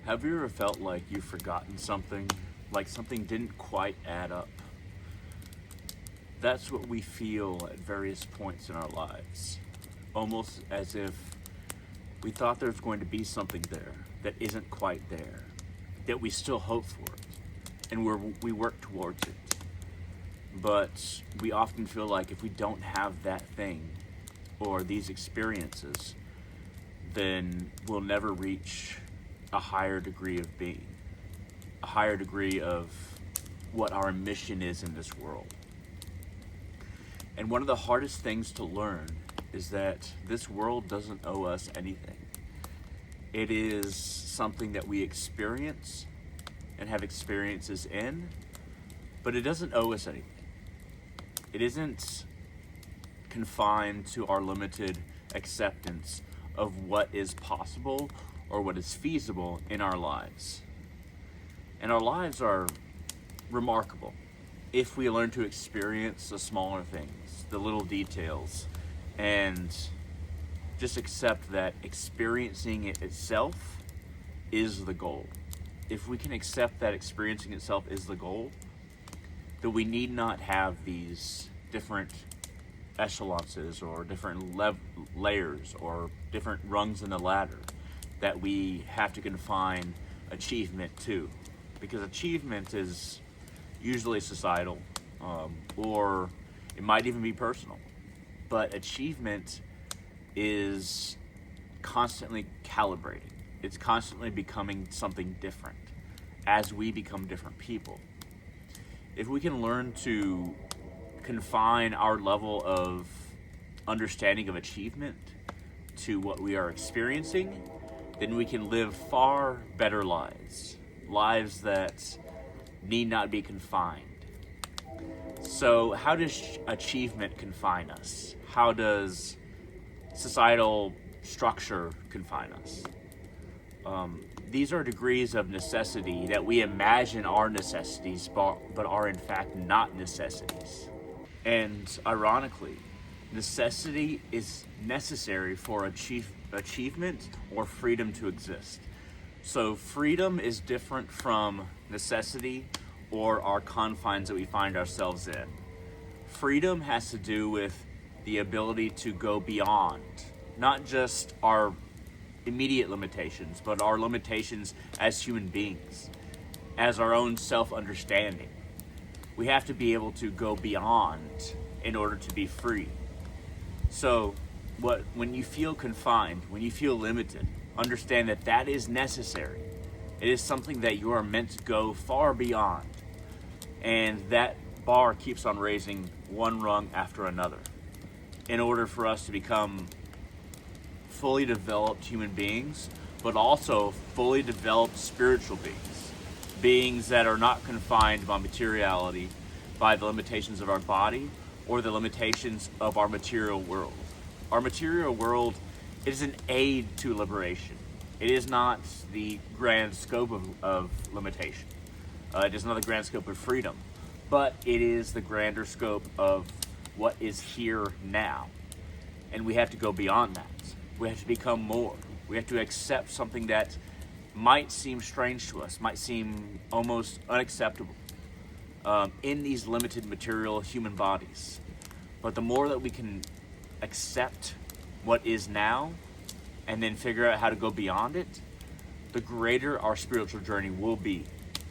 Have you ever felt like you've forgotten something? Like something didn't quite add up? That's what we feel at various points in our lives. Almost as if we thought there was going to be something there that isn't quite there, that we still hope for it, and we work towards it. But we often feel like if we don't have that thing or these experiences, then we'll never reach a higher degree of being, a higher degree of what our mission is in this world. And one of the hardest things to learn is that this world doesn't owe us anything. It is something that we experience and have experiences in, but it doesn't owe us anything. It isn't confined to our limited acceptance of what is possible or what is feasible in our lives. And our lives are remarkable if we learn to experience the smaller things, the little details, and just accept that experiencing it itself is the goal. If we can accept that experiencing itself is the goal, then we need not have these different echelons or different layers or different rungs in the ladder that we have to confine achievement to. Because achievement is usually societal, or it might even be personal. But achievement is constantly calibrating. It's constantly becoming something different as we become different people. If we can learn to confine our level of understanding of achievement to what we are experiencing, then we can live far better lives. Lives that need not be confined. So, how does achievement confine us? How does societal structure confine us? These are degrees of necessity that we imagine are necessities, but are in fact not necessities. And ironically, necessity is necessary for achievement or freedom to exist. So freedom is different from necessity or our confines that we find ourselves in. Freedom has to do with the ability to go beyond, not just our immediate limitations, but our limitations as human beings, as our own self-understanding. We have to be able to go beyond in order to be free. So when you feel confined, when you feel limited, understand that that is necessary. It is something that you are meant to go far beyond. And that bar keeps on raising one rung after another in order for us to become fully developed human beings, but also fully developed spiritual beings. Beings that are not confined by materiality, by the limitations of our body, or the limitations of our material world. Our material world is an aid to liberation. It is not the grand scope of limitation. It is not the grand scope of freedom, but it is the grander scope of what is here now. And we have to go beyond that. We have to become more. We have to accept something that might seem strange to us, might seem almost unacceptable in these limited material human bodies. But the more that we can accept what is now and then figure out how to go beyond it, the greater our spiritual journey will be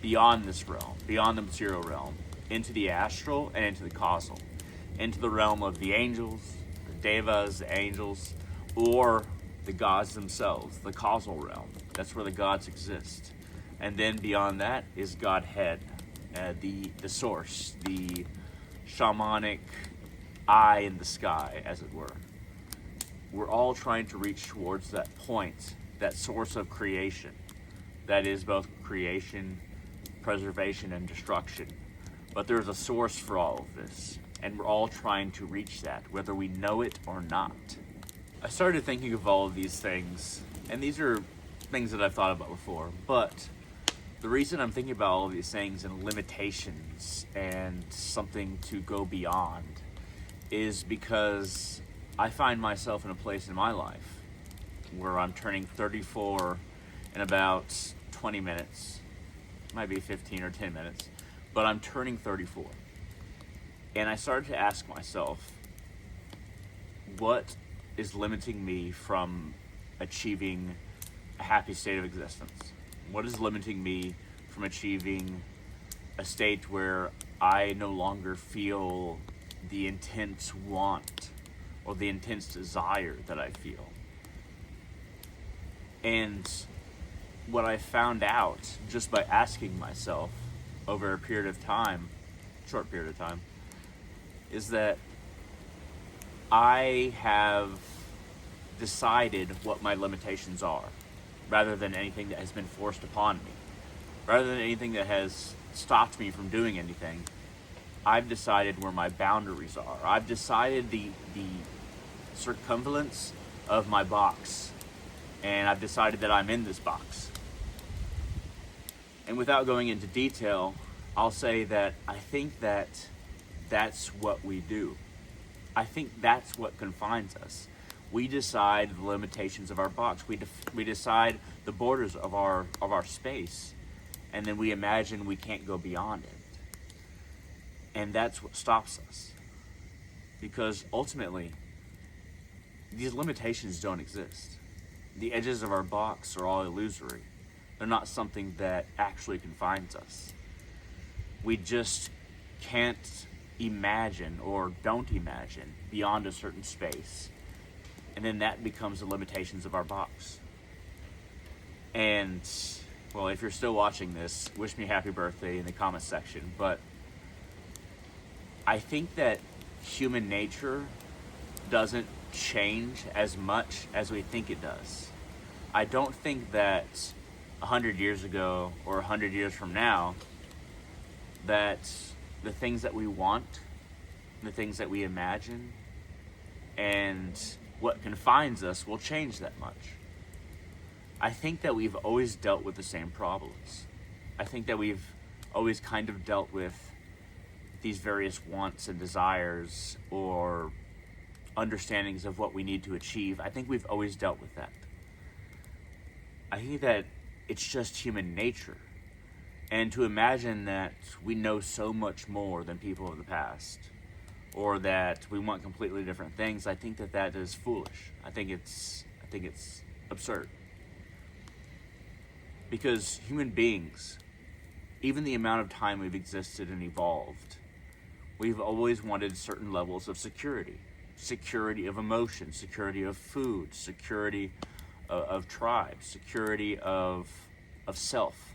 beyond this realm, beyond the material realm, into the astral and into the causal, into the realm of the angels, the devas, the angels, or the gods themselves, the causal realm. That's where the gods exist. And then beyond that is Godhead, the source, the shamanic eye in the sky, as it were. We're all trying to reach towards that point, that source of creation, that is both creation, preservation, and destruction. But there's a source for all of this, and we're all trying to reach that, whether we know it or not. I started thinking of all of these things, and these are things that I've thought about before, but the reason I'm thinking about all of these things and limitations and something to go beyond is because I find myself in a place in my life where I'm turning 34 in about 20 minutes, might be 15 or 10 minutes, but I'm turning 34. And I started to ask myself, what is limiting me from achieving a happy state of existence? What is limiting me from achieving a state where I no longer feel the intense want or the intense desire that I feel? And what I found out just by asking myself over a period of time, short period of time, is that I have decided what my limitations are, rather than anything that has been forced upon me. Rather than anything that has stopped me from doing anything, I've decided where my boundaries are. I've decided the circumference of my box, and I've decided that I'm in this box. And without going into detail, I'll say that I think that that's what we do. I think that's what confines us. We decide the limitations of our box. We decide the borders of our space, and then we imagine we can't go beyond it. And that's what stops us. Because ultimately, these limitations don't exist. The edges of our box are all illusory. They're not something that actually confines us. We just can't imagine or don't imagine beyond a certain space. And then that becomes the limitations of our box. And, well, if you're still watching this, wish me happy birthday in the comments section. But I think that human nature doesn't change as much as we think it does. I don't think that 100 years ago or 100 years from now, that the things that we want, the things that we imagine, and what confines us will change that much. I think that we've always dealt with the same problems. I think that we've always kind of dealt with these various wants and desires or understandings of what we need to achieve. I think we've always dealt with that. I think that it's just human nature. And to imagine that we know so much more than people of the past, or that we want completely different things, I think that that is foolish. I think it's absurd. Because human beings, even the amount of time we've existed and evolved, we've always wanted certain levels of security. Security of emotion, security of food, security of tribe, security of self,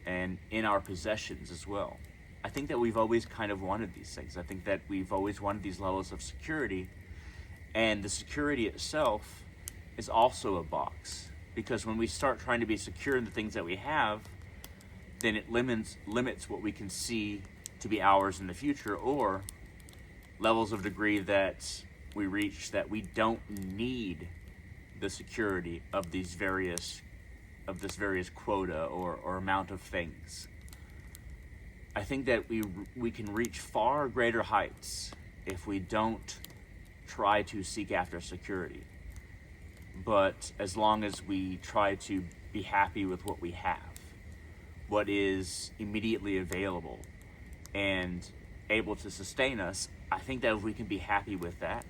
and in our possessions as well. I think that we've always kind of wanted these things. I think that we've always wanted these levels of security, and the security itself is also a box. Because when we start trying to be secure in the things that we have, then it limits what we can see to be ours in the future, or levels of degree that we reach that we don't need the security of this various quota or amount of things. I think that we can reach far greater heights if we don't try to seek after security. But as long as we try to be happy with what we have, what is immediately available and able to sustain us, I think that if we can be happy with that,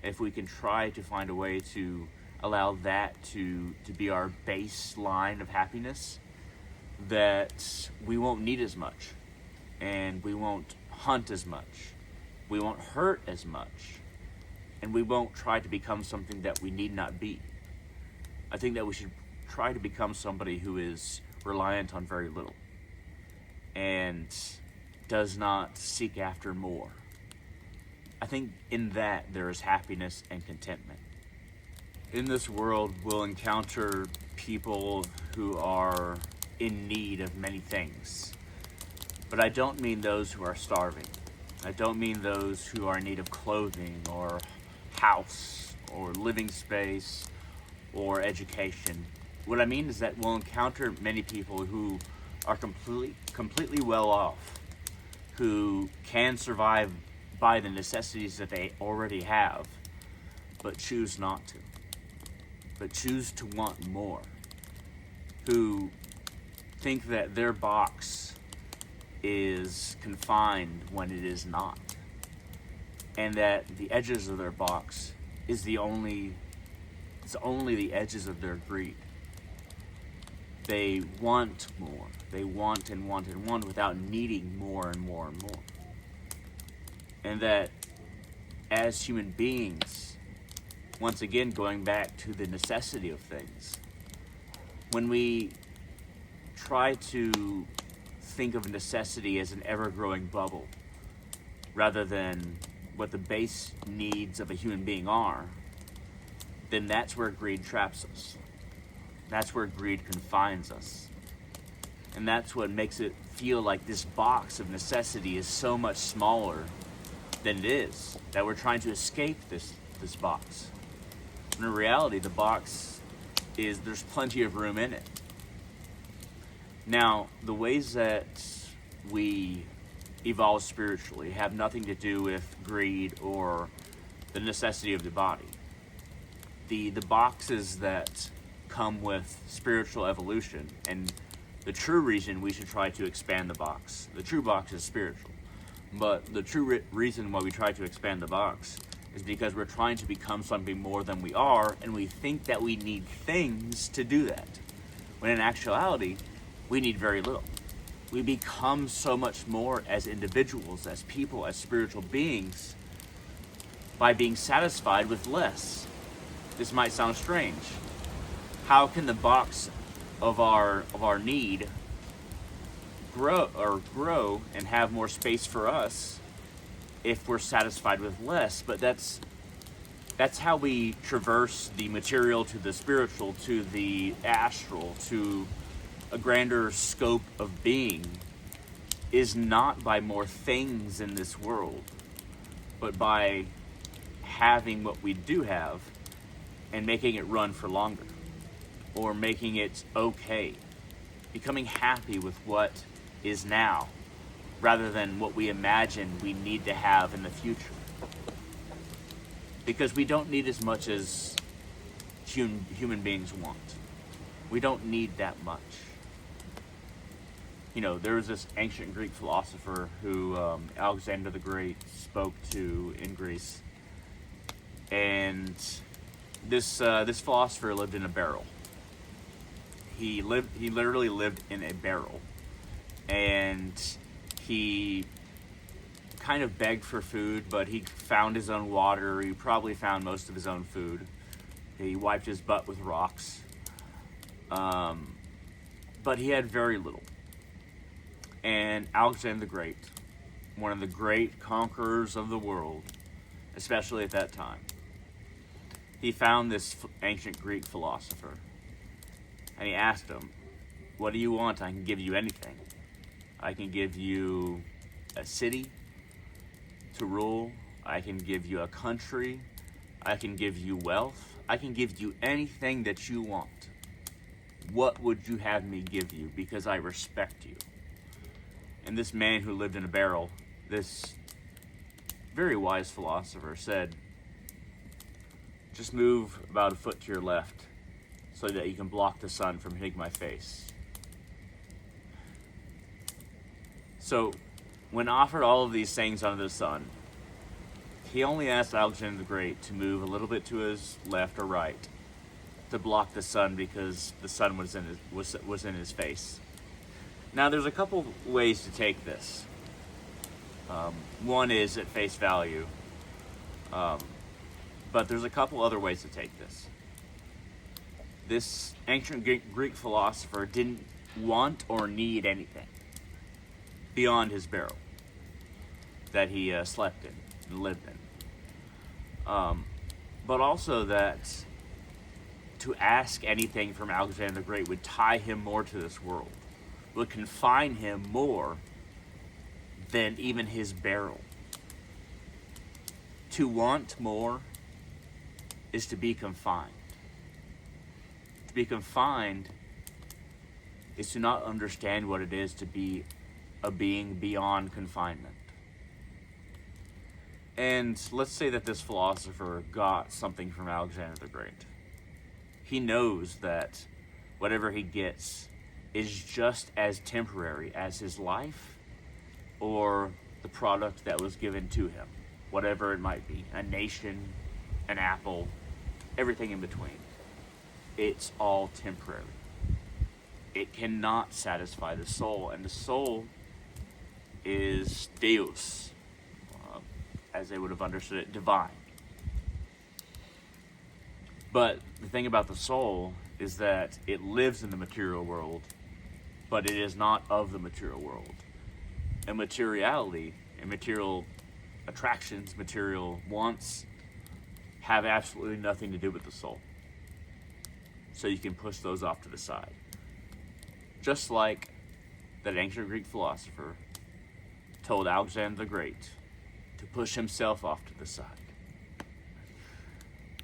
if we can try to find a way to allow that to be our baseline of happiness, that we won't need as much, and we won't hunt as much, we won't hurt as much, and we won't try to become something that we need not be. I think that we should try to become somebody who is reliant on very little and does not seek after more. I think in that there is happiness and contentment. In this world, we'll encounter people who are in need of many things. But I don't mean those who are starving. I don't mean those who are in need of clothing or house or living space or education. What I mean is that we'll encounter many people who are completely well off, who can survive by the necessities that they already have, but choose not to, but choose to want more, who think that their box is confined when it is not, and that the edges of their box is it's only the edges of their greed. They want more. They want and want and want without needing more and more and more. And that as human beings, once again going back to the necessity of things, when we try to think of necessity as an ever-growing bubble rather than what the base needs of a human being are, then that's where greed traps us. That's where greed confines us. And that's what makes it feel like this box of necessity is so much smaller than it is, that we're trying to escape this box. And in reality, the box there's plenty of room in it. Now, the ways that we evolve spiritually have nothing to do with greed or the necessity of the body. The boxes that come with spiritual evolution, and the true reason we should try to expand the box. The true box is spiritual, but the true reason why we try to expand the box is because we're trying to become something more than we are, and we think that we need things to do that, when in actuality, we need very little. We become so much more as individuals, as people, as spiritual beings, by being satisfied with less. This might sound strange. How can the box of our need grow and have more space for us if we're satisfied with less? But that's how we traverse the material to the spiritual, to the astral, to a grander scope of being, is not by more things in this world, but by having what we do have and making it run for longer, or making it okay, becoming happy with what is now rather than what we imagine we need to have in the future. Because we don't need as much as human beings want. We don't need that much. You know, there was this ancient Greek philosopher who Alexander the Great spoke to in Greece, and this philosopher lived in a barrel. He literally lived in a barrel, and he kind of begged for food, but he found his own water. He probably found most of his own food. He wiped his butt with rocks, but he had very little. And Alexander the Great, one of the great conquerors of the world, especially at that time, he found this ancient Greek philosopher, and he asked him, "What do you want? I can give you anything. I can give you a city to rule. I can give you a country. I can give you wealth. I can give you anything that you want. What would you have me give you? Because I respect you." And this man who lived in a barrel, this very wise philosopher, said, "Just move about a foot to your left so that you can block the sun from hitting my face." So, when offered all of these things under the sun, he only asked Alexander the Great to move a little bit to his left or right to block the sun, because the sun was in his face. Now, there's a couple ways to take this. One is at face value, but there's a couple other ways to take this. This ancient Greek philosopher didn't want or need anything beyond his barrel that he slept in and lived in. But also that to ask anything from Alexander the Great would tie him more to this world, would confine him more than even his barrel. To want more is to be confined. To be confined is to not understand what it is to be a being beyond confinement. And let's say that this philosopher got something from Alexander the Great. He knows that whatever he gets is just as temporary as his life or the product that was given to him, whatever it might be, a nation, an apple, everything in between. It's all temporary. It cannot satisfy the soul, and the soul is Deus, as they would have understood it, divine. But the thing about the soul is that it lives in the material world, but it is not of the material world. And materiality and material attractions, material wants, have absolutely nothing to do with the soul. So you can push those off to the side. Just like that ancient Greek philosopher told Alexander the Great to push himself off to the side.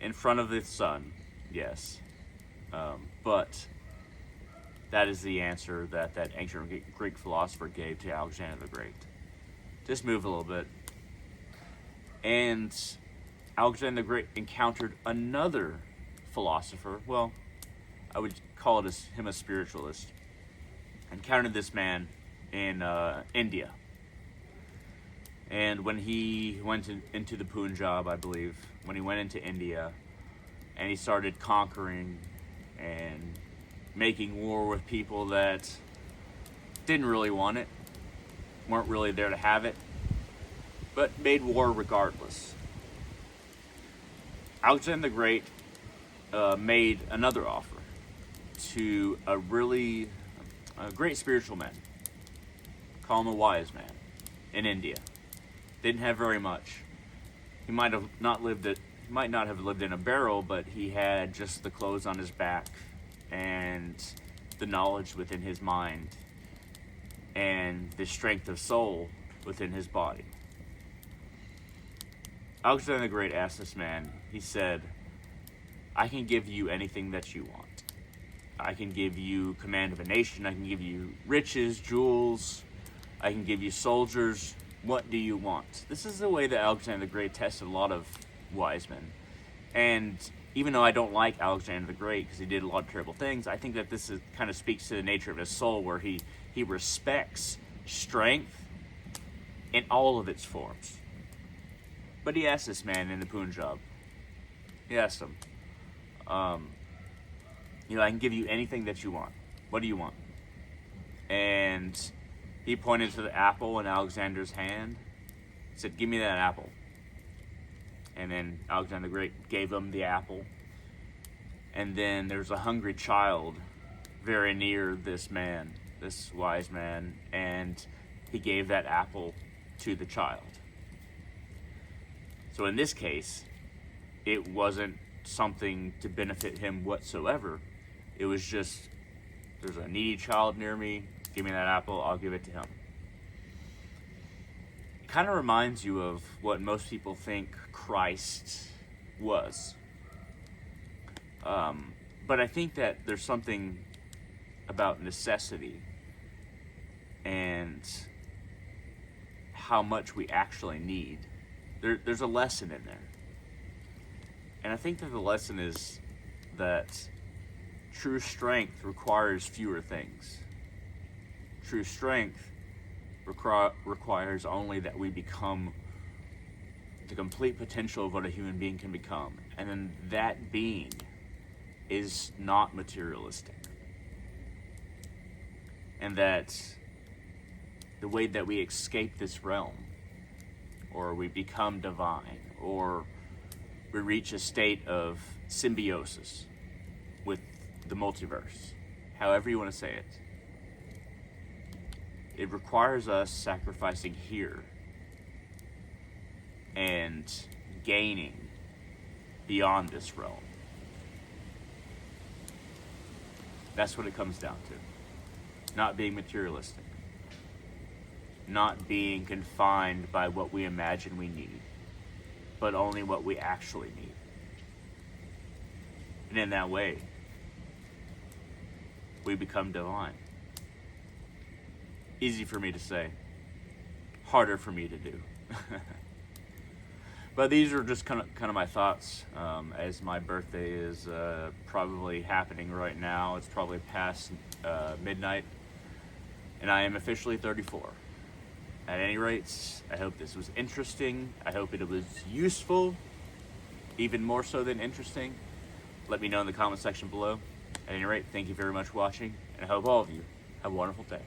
In front of the sun, yes. But that is the answer that ancient Greek philosopher gave to Alexander the Great. Just move a little bit. And Alexander the Great encountered another philosopher. Well, I would call him a spiritualist. Encountered this man in India. And when he went into the Punjab, I believe, when he went into India, and he started conquering and making war with people that didn't really want it, weren't really there to have it, but made war regardless. Alexander the Great made another offer to a great spiritual man, call him a wise man, in India. Didn't have very much. He might not have lived in a barrel, but he had just the clothes on his back and the knowledge within his mind and the strength of soul within his body. Alexander the Great asked this man, he said, I can give you anything that you want. I can give you command of a nation. I can give you riches, jewels. I can give you soldiers. What do you want? This is the way that Alexander the Great tested a lot of wise men. And even though I don't like Alexander the Great because he did a lot of terrible things, I think that this kind of speaks to the nature of his soul, where he respects strength in all of its forms. But he asked this man in the Punjab, he asked him, I can give you anything that you want. What do you want? And he pointed to the apple in Alexander's hand, said, give me that apple. And then Alexander the Great gave him the apple. And then there's a hungry child very near this man, this wise man, and he gave that apple to the child. So in this case, it wasn't something to benefit him whatsoever. It was just, there's a needy child near me, give me that apple, I'll give it to him. It kind of reminds you of what most people think Christ was. But I think that there's something about necessity and how much we actually need. There's a lesson in there. And I think that the lesson is that true strength requires fewer things. True strength requires only that we become the complete potential of what a human being can become. And then that being is not materialistic. And that the way that we escape this realm, or we become divine, or we reach a state of symbiosis with the multiverse, however you want to say it, it requires us sacrificing here and gaining beyond this realm. That's what it comes down to. Not being materialistic. Not being confined by what we imagine we need, but only what we actually need. And in that way, we become divine. Easy for me to say, harder for me to do. But these are just kind of my thoughts, as my birthday is probably happening right now. It's probably past midnight, and I am officially 34. At any rate, I hope this was interesting. I hope it was useful, even more so than interesting. Let me know in the comment section below. At any rate, thank you very much for watching, and I hope all of you have a wonderful day.